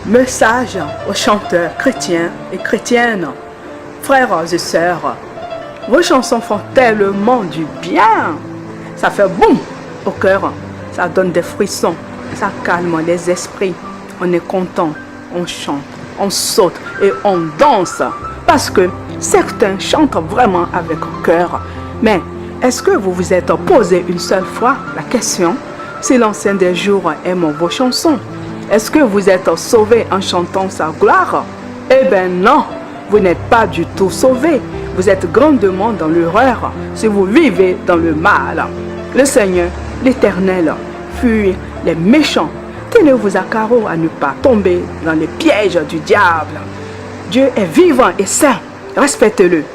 Message aux chanteurs chrétiens et chrétiennes, frères et sœurs. Vos chansons font tellement du bien. Ça fait boum au cœur. Ça donne des frissons. Ça calme les esprits. On est content. On chante. On saute et on danse. Parce que certains chantent vraiment avec cœur. Mais est-ce que vous vous êtes posé une seule fois la question si l'ancien des jours aime vos chansons? Est-ce que vous êtes sauvé en chantant sa gloire? Eh bien non, vous n'êtes pas du tout sauvé. Vous êtes grandement dans l'erreur si vous vivez dans le mal. Le Seigneur, l'Éternel, fuit les méchants. Tenez-vous à carreau à ne pas tomber dans les pièges du diable. Dieu est vivant et saint. Respectez-le.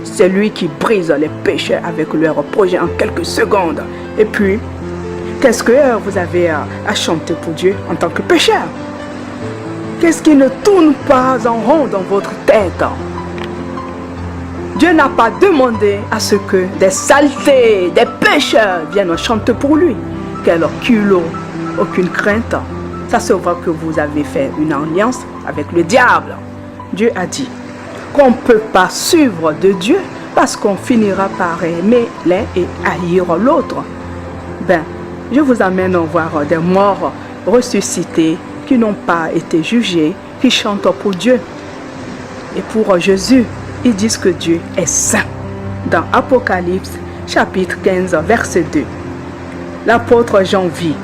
C'est lui qui brise les péchés avec leurs projets en quelques secondes. Et puis, qu'est-ce que vous avez à chanter pour Dieu en tant que pécheur? Qu'est-ce qui ne tourne pas en rond dans votre tête? Dieu n'a pas demandé à ce que des saletés, des pécheurs viennent chanter pour lui. Quel culot, aucune crainte. Ça se voit que vous avez fait une alliance avec le diable. Dieu a dit qu'on ne peut pas suivre de Dieu parce qu'on finira par aimer l'un et haïr l'autre. Ben, je vous amène à voir des morts ressuscités qui n'ont pas été jugés, qui chantent pour Dieu. Et pour Jésus, ils disent que Dieu est saint. Dans Apocalypse, chapitre 15, verset 2. L'apôtre Jean vit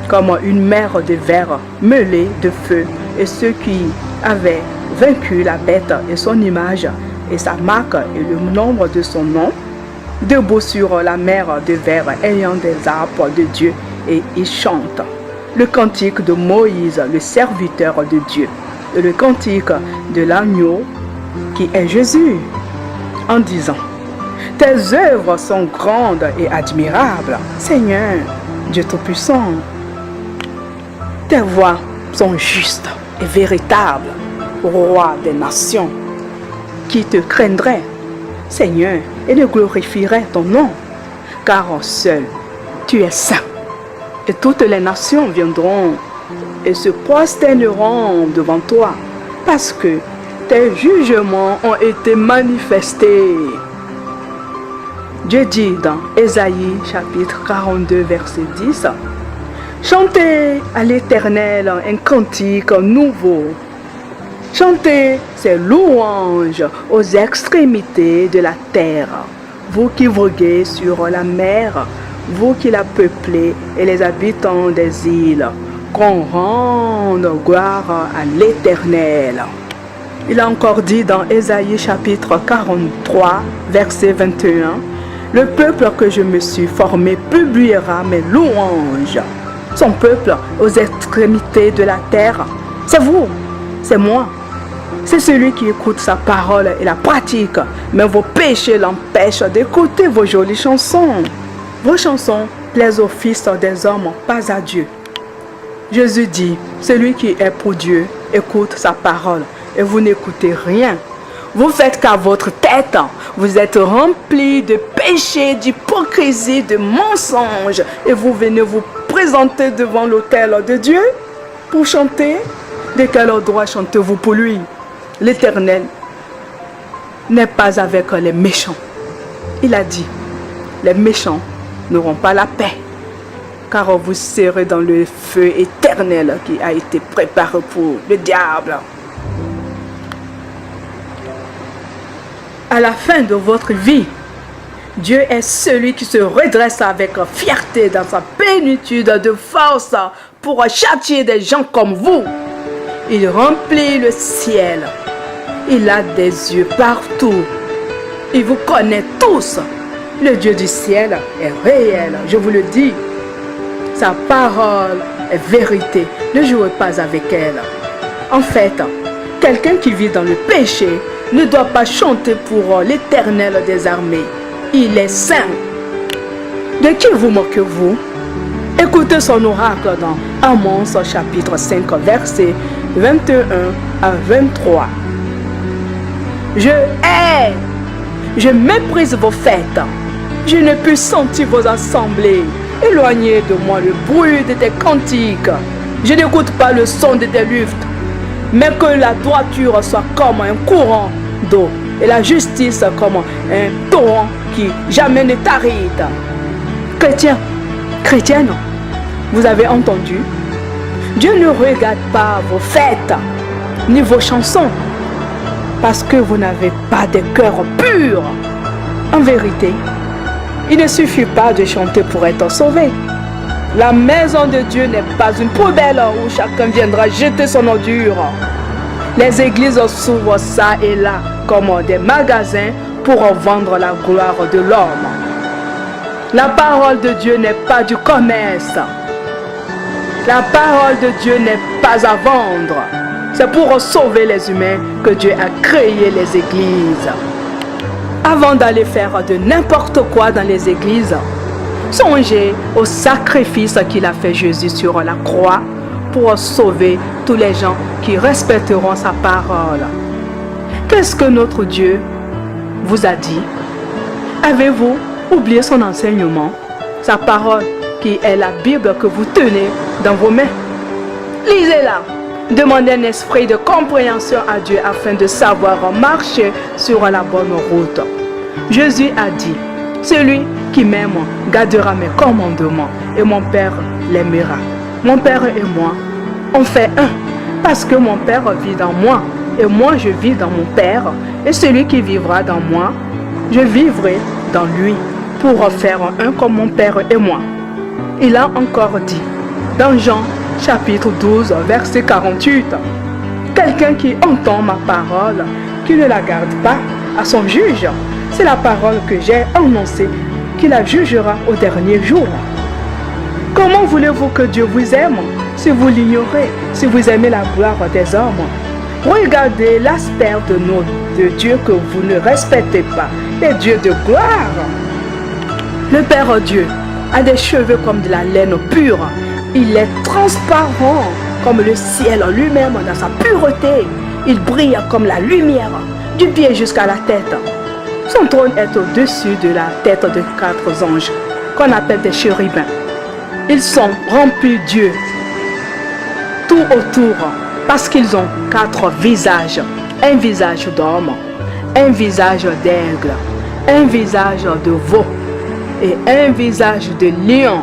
comme une mer de verre mêlée de feu, et ceux qui avaient vaincu la bête et son image et sa marque et le nombre de son nom, debout sur la mer de verre ayant des arbres de Dieu, et ils chantent le cantique de Moïse, le serviteur de Dieu, et le cantique de l'agneau qui est Jésus, en disant: tes œuvres sont grandes et admirables, Seigneur, Dieu Tout-Puissant. Tes voies sont justes et véritables, Roi des nations. Qui te craindrait, Seigneur, et ne glorifierait ton nom, car seul tu es saint. Et toutes les nations viendront et se prosterneront devant toi, parce que tes jugements ont été manifestés. Dieu dit dans Ésaïe chapitre 42 verset 10, chantez à l'Éternel un cantique nouveau. Chantez ses louanges aux extrémités de la terre. Vous qui voguez sur la mer, vous qui la peuplez et les habitants des îles, qu'on rende gloire à l'Éternel. Il a encore dit dans Ésaïe chapitre 43, verset 21, le peuple que je me suis formé publiera mes louanges. Son peuple aux extrémités de la terre, c'est vous, c'est moi. C'est celui qui écoute sa parole et la pratique, mais vos péchés l'empêchent d'écouter vos jolies chansons. Vos chansons plaisent aux fils des hommes, pas à Dieu. Jésus dit, celui qui est pour Dieu écoute sa parole et vous n'écoutez rien. Vous faites qu'à votre tête, vous êtes remplis de péchés, d'hypocrisie, de mensonges et vous venez vous présenter devant l'autel de Dieu pour chanter. De quel droit chantez-vous pour lui? L'Éternel n'est pas avec les méchants. Il a dit, les méchants n'auront pas la paix, car vous serez dans le feu éternel qui a été préparé pour le diable. À la fin de votre vie, Dieu est celui qui se redresse avec fierté dans sa plénitude de force pour châtier des gens comme vous. Il remplit le ciel. Il a des yeux partout. Il vous connaît tous. Le Dieu du ciel est réel, je vous le dis. Sa parole est vérité. Ne jouez pas avec elle. En fait, quelqu'un qui vit dans le péché ne doit pas chanter pour l'Éternel des armées. Il est saint. De qui vous moquez-vous? Écoutez son oracle dans Amos chapitre 5 versets 21 à 23. Je hais, je méprise vos fêtes. Je ne peux sentir vos assemblées. Éloignez de moi le bruit de tes cantiques. Je n'écoute pas le son de tes luttes. mais que la droiture soit comme un courant d'eau et la justice comme un torrent qui jamais ne t'arrête. Chrétien, chrétienne, vous avez entendu? Dieu ne regarde pas vos fêtes ni vos chansons parce que vous n'avez pas de cœur pur. En vérité, il ne suffit pas de chanter pour être sauvé. La maison de Dieu n'est pas une poubelle où chacun viendra jeter son ordure. Les églises s'ouvrent ça et là comme des magasins pour vendre la gloire de l'homme. La parole de Dieu n'est pas du commerce. La parole de Dieu n'est pas à vendre. C'est pour sauver les humains que Dieu a créé les églises. Avant d'aller faire de n'importe quoi dans les églises, songez au sacrifice qu'il a fait Jésus sur la croix pour sauver tous les gens qui respecteront sa parole. Qu'est-ce que notre Dieu vous a dit? Avez-vous oublié son enseignement, sa parole qui est la Bible que vous tenez dans vos mains? Lisez-la. Demandez un esprit de compréhension à Dieu afin de savoir marcher sur la bonne route. Jésus a dit, celui qui m'aime gardera mes commandements et mon Père l'aimera. Mon Père et moi, on fait un parce que mon Père vit dans moi et moi je vis dans mon Père et celui qui vivra dans moi, je vivrai dans lui pour faire un comme mon Père et moi. Il a encore dit dans Jean chapitre 12 verset 48, quelqu'un qui entend ma parole, qui ne la garde pas à son juge, c'est la parole que j'ai annoncée qui la jugera au dernier jour. Comment voulez-vous que Dieu vous aime si vous l'ignorez, si vous aimez la gloire des hommes? Regardez l'aspect de Dieu que vous ne respectez pas, les dieux de gloire. Le Père Dieu a des cheveux comme de la laine pure. Il est transparent comme le ciel lui-même dans sa pureté. Il brille comme la lumière, du pied jusqu'à la tête. Son trône est au-dessus de la tête de 4 anges, qu'on appelle des chérubins. Ils sont remplis Dieu tout autour, parce qu'ils ont 4 visages. Un visage d'homme, un visage d'aigle, un visage de veau et un visage de lion.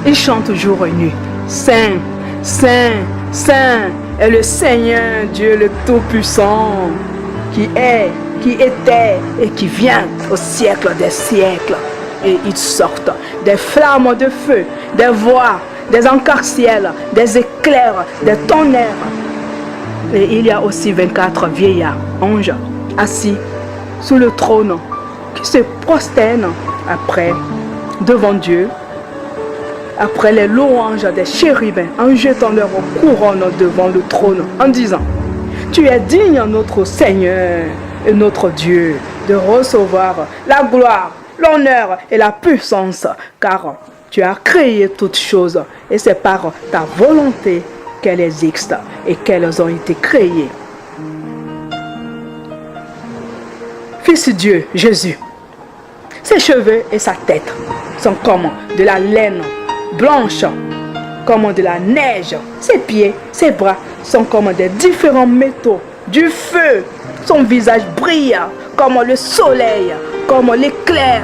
Ils chantent jour et nuit. Saint, Saint, Saint est le Seigneur Dieu le Tout-Puissant, qui est, qui était et qui vient au siècle des siècles. Et ils sortent des flammes de feu, des voix, des encarciels, des éclairs, des tonnerres. Et il y a aussi 24 vieillards, anges, assis sous le trône, qui se prosternent devant Dieu, après les louanges des chérubins, en jetant leur couronne devant le trône, en disant, tu es digne, notre Seigneur et notre Dieu, de recevoir la gloire, l'honneur et la puissance, car tu as créé toutes choses et c'est par ta volonté qu'elles existent et qu'elles ont été créées. Fils Dieu, Jésus, ses cheveux et sa tête sont comme de la laine blanche, comme de la neige. Ses pieds, ses bras sont comme des différents métaux, du feu. Son visage brille comme le soleil, comme l'éclair.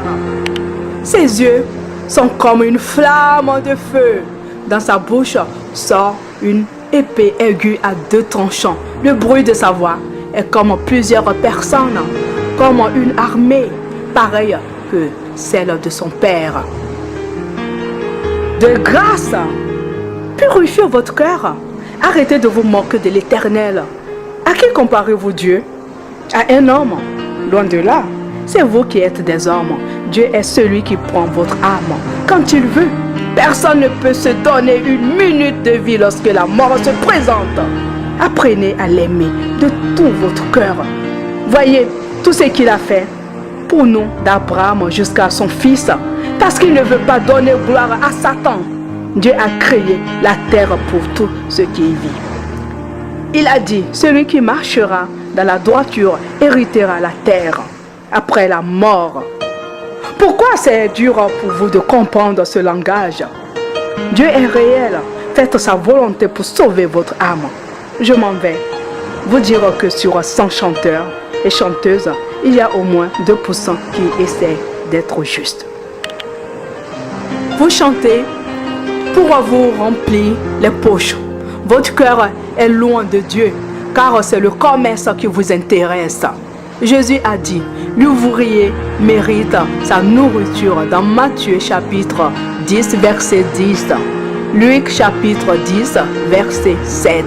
Ses yeux sont comme une flamme de feu. Dans sa bouche sort une épée aiguë à 2 tranchants. Le bruit de sa voix est comme plusieurs personnes, comme une armée, pareille que celle de son Père. De grâce, purifiez votre cœur. Arrêtez de vous moquer de l'Éternel. À qui comparez-vous Dieu? À un homme? Loin de là. C'est vous qui êtes des hommes. Dieu est celui qui prend votre âme quand il veut. Personne ne peut se donner une minute de vie lorsque la mort se présente. Apprenez à l'aimer de tout votre cœur. Voyez tout ce qu'il a fait pour nous, d'Abraham jusqu'à son fils, parce qu'il ne veut pas donner gloire à Satan. Dieu a créé la terre pour tout ce qui y vit. Il a dit, celui qui marchera dans la droiture héritera la terre après la mort. Pourquoi c'est dur pour vous de comprendre ce langage? Dieu est réel. Faites sa volonté pour sauver votre âme. je m'en vais vous dire que sur 100 chanteurs et chanteuses, il y a au moins 2% qui essaient d'être justes. Vous chantez pour vous remplir les poches. Votre cœur est loin de Dieu, car c'est le commerce qui vous intéresse. Jésus a dit, l'ouvrier mérite sa nourriture dans Matthieu chapitre 10, verset 10. Luc chapitre 10, verset 7.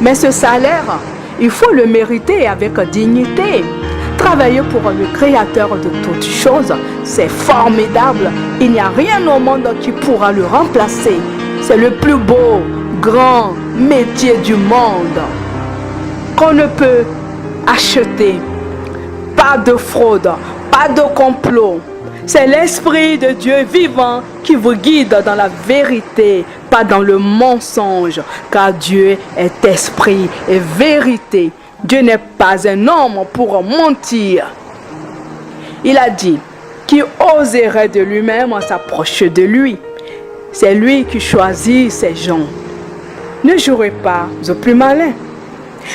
Mais ce salaire, il faut le mériter avec dignité. Travailler pour le Créateur de toutes choses, c'est formidable. Il n'y a rien au monde qui pourra le remplacer. C'est le plus beau, grand métier du monde qu'on ne peut acheter. Pas de fraude, pas de complot. C'est l'Esprit de Dieu vivant qui vous guide dans la vérité, pas dans le mensonge, car Dieu est esprit et vérité. Dieu n'est pas un homme pour mentir. Il a dit, qui oserait de lui-même s'approcher de lui? C'est lui qui choisit ses gens. Ne jouez pas au plus malin.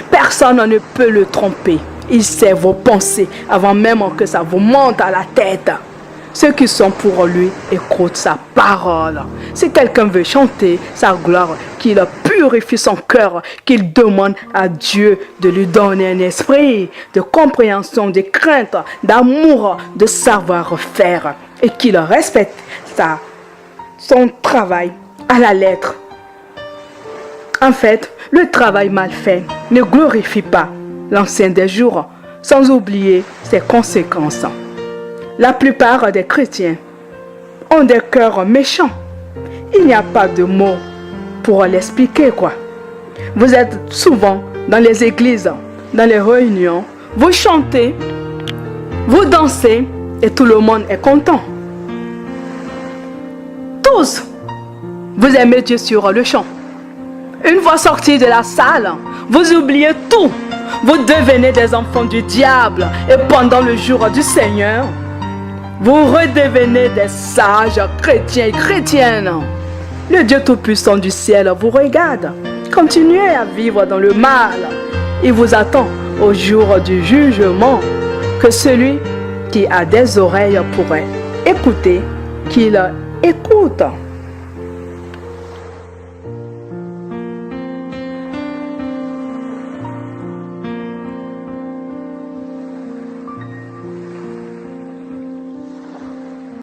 Personne ne peut le tromper. Il sait vos pensées avant même que ça vous monte à la tête. Ceux qui sont pour lui écoutent sa parole. Si quelqu'un veut chanter sa gloire, qu'il purifie son cœur, qu'il demande à Dieu de lui donner un esprit de compréhension, de crainte, d'amour, de savoir-faire et qu'il respecte son travail à la lettre. En fait, le travail mal fait ne glorifie pas l'ancien des jours, sans oublier ses conséquences. La plupart des chrétiens ont des cœurs méchants. Il n'y a pas de mots pour l'expliquer, quoi. Vous êtes souvent dans les églises, dans les réunions, vous chantez, vous dansez et tout le monde est content. Tous, vous aimez Dieu sur le chant. Une fois sortis de la salle, vous oubliez tout. Vous devenez des enfants du diable et pendant le jour du Seigneur, vous redevenez des sages chrétiens et chrétiennes. Le Dieu Tout-Puissant du ciel vous regarde. Continuez à vivre dans le mal. Il vous attend au jour du jugement. Que celui qui a des oreilles pour écouter, qu'il écoute.